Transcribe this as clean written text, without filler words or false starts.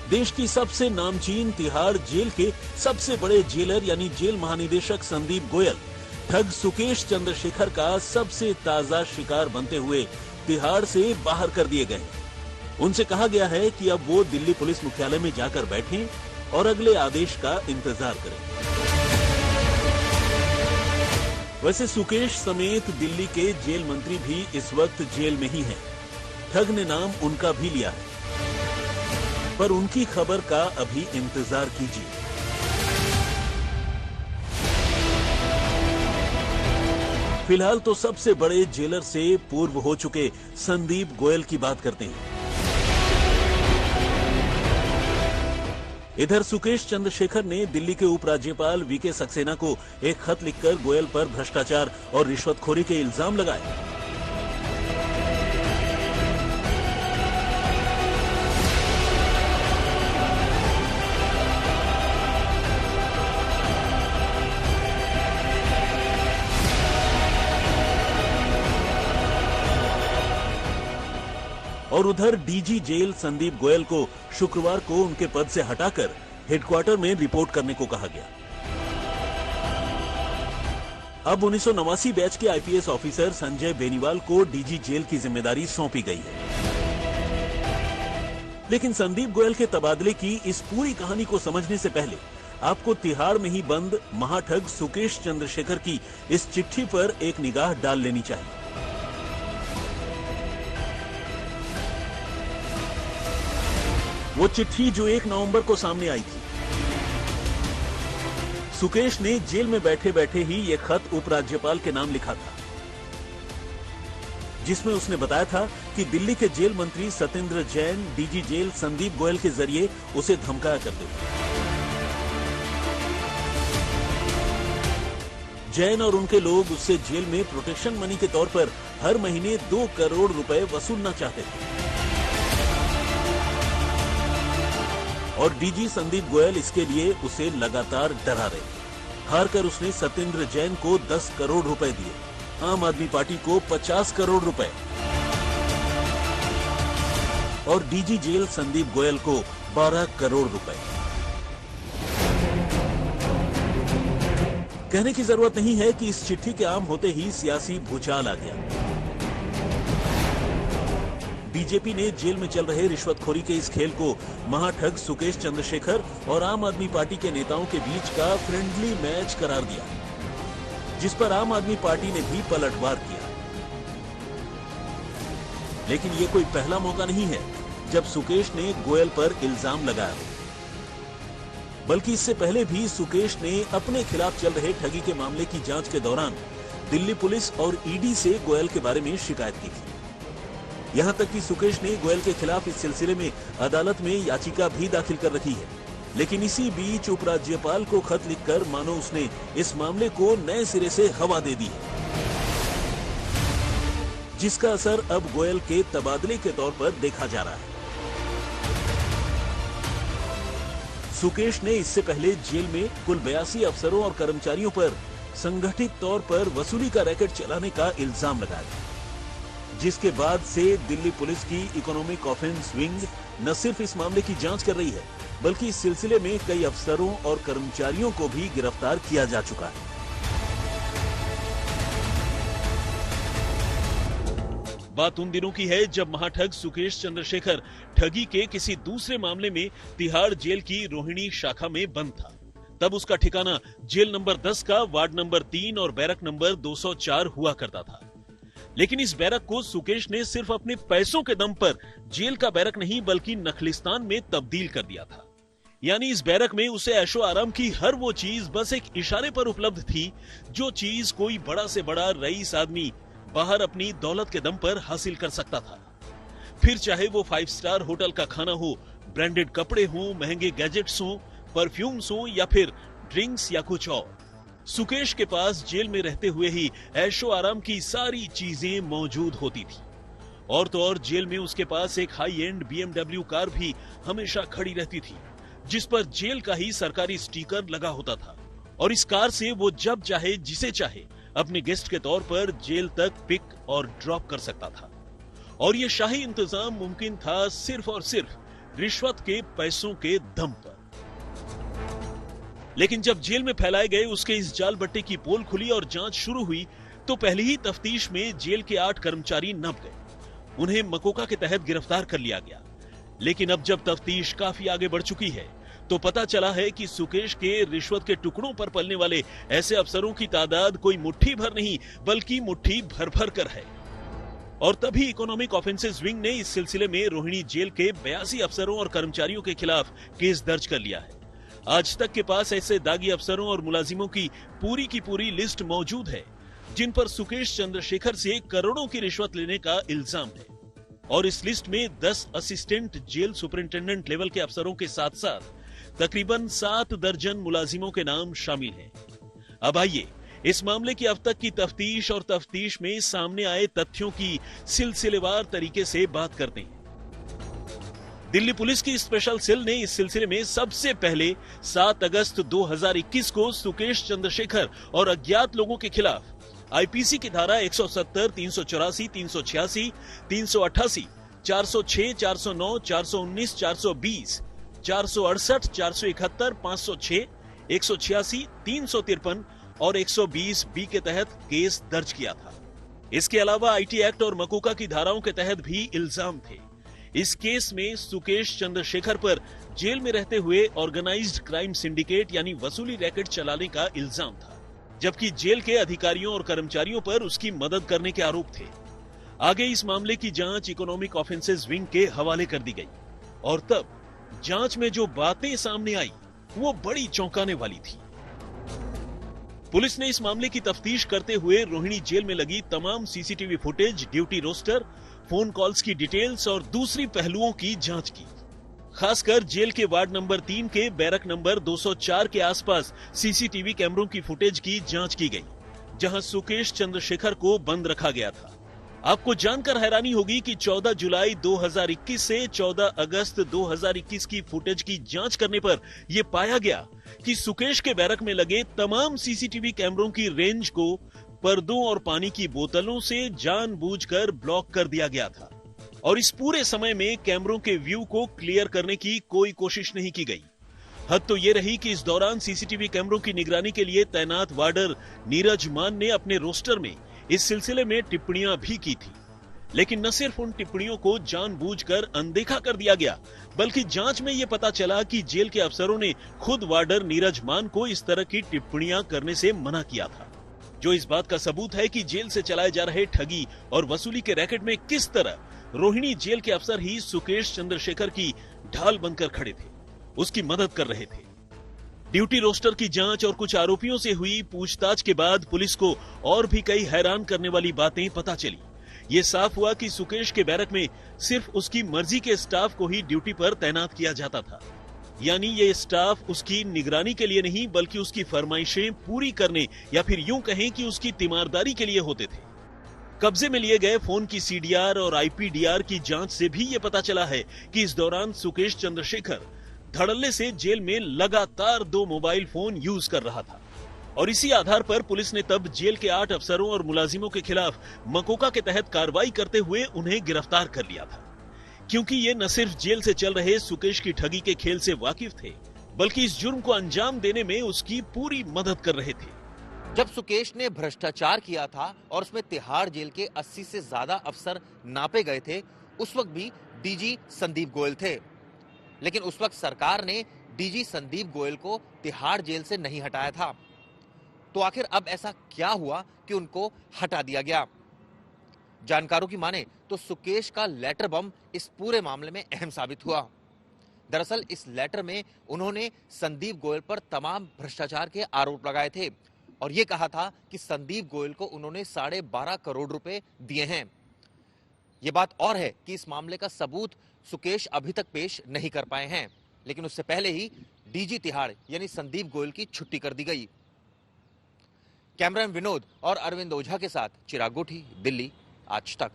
देश की सबसे नामचीन तिहाड़ जेल के सबसे बड़े जेलर यानी जेल महानिदेशक संदीप गोयल ठग सुकेश चंद्रशेखर का सबसे ताजा शिकार बनते हुए तिहाड़ से बाहर कर दिए गए। उनसे कहा गया है कि अब वो दिल्ली पुलिस मुख्यालय में जाकर बैठें और अगले आदेश का इंतजार करें। वैसे सुकेश समेत दिल्ली के जेल मंत्री भी इस वक्त जेल में ही हैं। ठग ने नाम उनका भी लिया है, पर उनकी खबर का अभी इंतजार कीजिए। फिलहाल तो सबसे बड़े जेलर से पूर्व हो चुके संदीप गोयल की बात करते हैं। इधर सुकेश चंद्रशेखर ने दिल्ली के उपराज्यपाल वीके सक्सेना को एक खत लिखकर गोयल पर भ्रष्टाचार और रिश्वतखोरी के इल्जाम लगाए। और उधर डीजी जेल संदीप गोयल को शुक्रवार को उनके पद से हटाकर हेडक्वार्टर में रिपोर्ट करने को कहा गया। अब 1989 बैच के आईपीएस ऑफिसर संजय बेनीवाल को डीजी जेल की जिम्मेदारी सौंपी गई है। लेकिन संदीप गोयल के तबादले की इस पूरी कहानी को समझने से पहले आपको तिहाड़ में ही बंद महाठग सुकेश चंद्रशेखर की इस चिट्ठी पर एक निगाह डाल लेनी चाहिए। वो चिट्ठी जो 1 नवंबर को सामने आई थी। सुकेश ने जेल में बैठे बैठे ही ये खत उपराज्यपाल के नाम लिखा था, जिसमें उसने बताया था कि दिल्ली के जेल मंत्री सत्येंद्र जैन डीजी जेल संदीप गोयल के जरिए उसे धमकाया करते थे। जैन और उनके लोग उससे जेल में प्रोटेक्शन मनी के तौर पर हर महीने 2 करोड़ रुपए वसूलना चाहते थे। और डीजी संदीप गोयल इसके लिए उसे लगातार डरा रहे। हारकर उसने सत्येंद्र जैन को 10 करोड़ रुपए दिए, आम आदमी पार्टी को 50 करोड़ रुपए और डीजी जेल संदीप गोयल को 12 करोड़ रुपए। कहने की जरूरत नहीं है कि इस चिट्ठी के आम होते ही सियासी भूचाल आ गया। बीजेपी ने जेल में चल रहे रिश्वतखोरी के इस खेल को महाठग सुकेश चंद्रशेखर और आम आदमी पार्टी के नेताओं के बीच का फ्रेंडली मैच करार दिया, जिस पर आम आदमी पार्टी ने भी पलटवार किया। लेकिन ये कोई पहला मौका नहीं है जब सुकेश ने गोयल पर इल्जाम लगाया, बल्कि इससे पहले भी सुकेश ने अपने खिलाफ चल रहे ठगी के मामले की जांच के दौरान दिल्ली पुलिस और ईडी से गोयल के बारे में शिकायत की थी। यहां तक कि सुकेश ने गोयल के खिलाफ इस सिलसिले में अदालत में याचिका भी दाखिल कर रखी है। लेकिन इसी बीच उपराज्यपाल को खत लिखकर मानो उसने इस मामले को नए सिरे से हवा दे दी है, जिसका असर अब गोयल के तबादले के तौर पर देखा जा रहा है। सुकेश ने इससे पहले जेल में कुल 82 अफसरों और कर्मचारियों पर संगठित तौर पर वसूली का रैकेट चलाने का इल्जाम लगाया, जिसके बाद से दिल्ली पुलिस की इकोनॉमिक ऑफेंस विंग न सिर्फ इस मामले की जांच कर रही है, बल्कि इस सिलसिले में कई अफसरों और कर्मचारियों को भी गिरफ्तार किया जा चुका है। बात उन दिनों की है जब महाठग सुकेश चंद्रशेखर ठगी के किसी दूसरे मामले में तिहाड़ जेल की रोहिणी शाखा में बंद था। तब उसका ठिकाना जेल नंबर 10 का वार्ड नंबर 3 और बैरक नंबर 204 हुआ करता था। लेकिन इस बैरक को सुकेश ने सिर्फ अपने पैसों के दम पर जेल का बैरक नहीं बल्कि नखलिस्तान में तब्दील कर दिया था। यानी इस बैरक में उसे ऐशो आराम की हर वो चीज बस एक इशारे पर उपलब्ध थी, जो चीज कोई बड़ा से बड़ा रईस आदमी बाहर अपनी दौलत के दम पर हासिल कर सकता था। फिर चाहे वो 5 स्टार होटल का खाना हो, ब्रांडेड कपड़े हो, महंगे गैजेट्स हो, परफ्यूम्स हो या फिर ड्रिंक्स या कुछ और। सुकेश के पास जेल में रहते हुए ही ऐशो आराम की सारी चीजें मौजूद होती थी। और तो और जेल में उसके पास एक हाई एंड BMW कार भी हमेशा खड़ी रहती थी, जिस पर जेल का ही सरकारी स्टिकर लगा होता था। और इस कार से वो जब चाहे जिसे चाहे अपने गेस्ट के तौर पर जेल तक पिक और ड्रॉप कर सकता था। और ये शाही इंतजाम मुमकिन था सिर्फ और सिर्फ रिश्वत के पैसों के दम पर। लेकिन जब जेल में फैलाए गए उसके इस जाल बट्टे की पोल खुली और जांच शुरू हुई तो पहली ही तफ्तीश में जेल के 8 कर्मचारी नप गए। उन्हें मकोका के तहत गिरफ्तार कर लिया गया। लेकिन अब जब तफ्तीश काफी आगे बढ़ चुकी है तो पता चला है कि सुकेश के रिश्वत के टुकड़ों पर पलने वाले ऐसे अफसरों की तादाद कोई मुट्ठी भर नहीं बल्कि मुट्ठी भर भर कर है। और तभी इकोनॉमिक ऑफेंसेस विंग ने इस सिलसिले में रोहिणी जेल के 82 अफसरों और कर्मचारियों के खिलाफ केस दर्ज कर लिया है। आज तक के पास ऐसे दागी अफसरों और मुलाजिमों की पूरी लिस्ट मौजूद है जिन पर सुकेश चंद्रशेखर से करोड़ों की रिश्वत लेने का इल्जाम है। और इस लिस्ट में 10 असिस्टेंट जेल सुपरिंटेंडेंट लेवल के अफसरों के साथ साथ तकरीबन 7 दर्जन मुलाजिमों के नाम शामिल हैं। अब आइए इस मामले की अब तक की तफ्तीश और तफ्तीश में सामने आए तथ्यों की सिलसिलेवार तरीके से बात करते हैं। दिल्ली पुलिस की स्पेशल सेल ने इस सिलसिले में सबसे पहले 7 अगस्त 2021 को सुकेश चंद्रशेखर और अज्ञात लोगों के खिलाफ आईपीसी की धारा 170, 384, 386, 388, 406, 409, 419, 420, 468, 471, 506, 186, 353 और 120 बी के तहत केस दर्ज किया था। इसके अलावा आईटी एक्ट और मकोका की धाराओं के तहत भी इल्जाम थे। इस केस में सुकेश चंद्रशेखर पर जेल में रहते हुए ऑर्गेनाइज्ड क्राइम सिंडिकेट यानी वसूली रैकेट चलाने का इल्जाम था, जबकि जेल के अधिकारियों और कर्मचारियों पर उसकी मदद करने के आरोप थे। आगे इस मामले की जांच इकोनॉमिक ऑफेंसेस विंग के हवाले कर दी गई और तब जांच में जो बातें सामने आई वो बड़ी चौंकाने वाली थी। पुलिस ने इस मामले की तफ्तीश करते हुए रोहिणी जेल में लगी तमाम CCTV footage, duty roster, phone calls की डिटेल्स और दूसरी पहलुओं की जांच की। खासकर जेल के वार्ड नंबर 3 के बैरक नंबर 204 के आसपास सीसीटीवी कैमरों की फुटेज की जांच की गई, जहां सुकेश चंद्रशेखर को बंद रखा गया था। आपको जानकर हैरानी होगी कि 14 जुलाई 2021 से 14 अगस्त 2021 की फुटेज की जांच करने पर यह पाया गया कि सुकेश के बैरक में लगे तमाम सीसीटीवी कैमरों की रेंज को पर्दों और पानी की बोतलों से जानबूझकर ब्लॉक कर दिया गया था और इस पूरे समय में कैमरों के व्यू को क्लियर करने की कोई कोशिश नहीं की गई। हद तो यह रही कि इस दौरान सीसीटीवी कैमरों की निगरानी के लिए तैनात वार्डर नीरज मान ने अपने रोस्टर में इस सिलसिले में टिप्पणियां भी की थी। लेकिन न सिर्फ उन टिप्पणियों को जानबूझकर अनदेखा कर दिया गया, बल्कि जांच में यह पता चला कि जेल के अफसरों ने खुद वार्डर नीरज मान को इस तरह की टिप्पणियां करने से मना किया था, जो इस बात का सबूत है कि जेल से चलाए जा रहे ठगी और वसूली के रैकेट में किस तरह रोहिणी जेल के अफसर ही सुकेश चंद्रशेखर की ढाल बनकर खड़े थे, उसकी मदद कर रहे थे। ड्यूटी रोस्टर की जांच और कुछ आरोपियों से हुई पूछताछ के बाद पुलिस को और भी कई हैरान करने वाली बातें पता चली। ये साफ हुआ कि सुकेश के बैरक में सिर्फ उसकी मर्जी के स्टाफ को ही ड्यूटी पर तैनात किया जाता था, यानी ये स्टाफ उसकी निगरानी के लिए नहीं बल्कि उसकी फरमाइशें पूरी करने या फिर यूं कहें कि उसकी तीमारदारी के लिए होते थे। कब्जे में लिए गए फोन की सीडीआर और आईपीडीआर की जांच से भी यह पता चला है कि इस दौरान सुकेश चंद्रशेखर धड़ल्ले से जेल में लगातार 2 मोबाइल फोन यूज कर रहा था और इसी आधार पर पुलिस ने तब जेल के 8 अफसरों और मुलाजिमों के खिलाफ मकोका के तहत कार्रवाई करते हुए उन्हें गिरफ्तार कर लिया था, क्योंकि ये न सिर्फ जेल से चल रहे सुकेश की ठगी के खेल से वाकिफ थे बल्कि इस जुर्म को अंजाम देने में उसकी पूरी मदद कर रहे थे। जब सुकेश ने भ्रष्टाचार किया था और उसमें तिहाड़ जेल के 80 से ज्यादा अफसर नापे गए थे, उस वक्त भी डीजी संदीप गोयल थे। लेकिन उस वक्त सरकार ने डीजी संदीप गोयल को तिहाड़ जेल से नहीं हटाया था। तो आखिर अब ऐसा क्या हुआ कि उनको हटा दिया गया? जानकारों की माने तो सुकेश का लेटर बम इस पूरे मामले में अहम साबित हुआ। दरअसल इस लेटर में उन्होंने संदीप गोयल पर तमाम भ्रष्टाचार के आरोप लगाए थे और यह कहा था कि संदीप गोयल को उन्होंने 12.5 करोड़ रुपए दिए हैं। यह बात और है कि इस मामले का सबूत सुकेश अभी तक पेश नहीं कर पाए हैं, लेकिन उससे पहले ही डीजी तिहाड़ यानी संदीप गोयल की छुट्टी कर दी गई। कैमरामैन विनोद और अरविंद ओझा के साथ चिराग गोठी, दिल्ली, आज तक।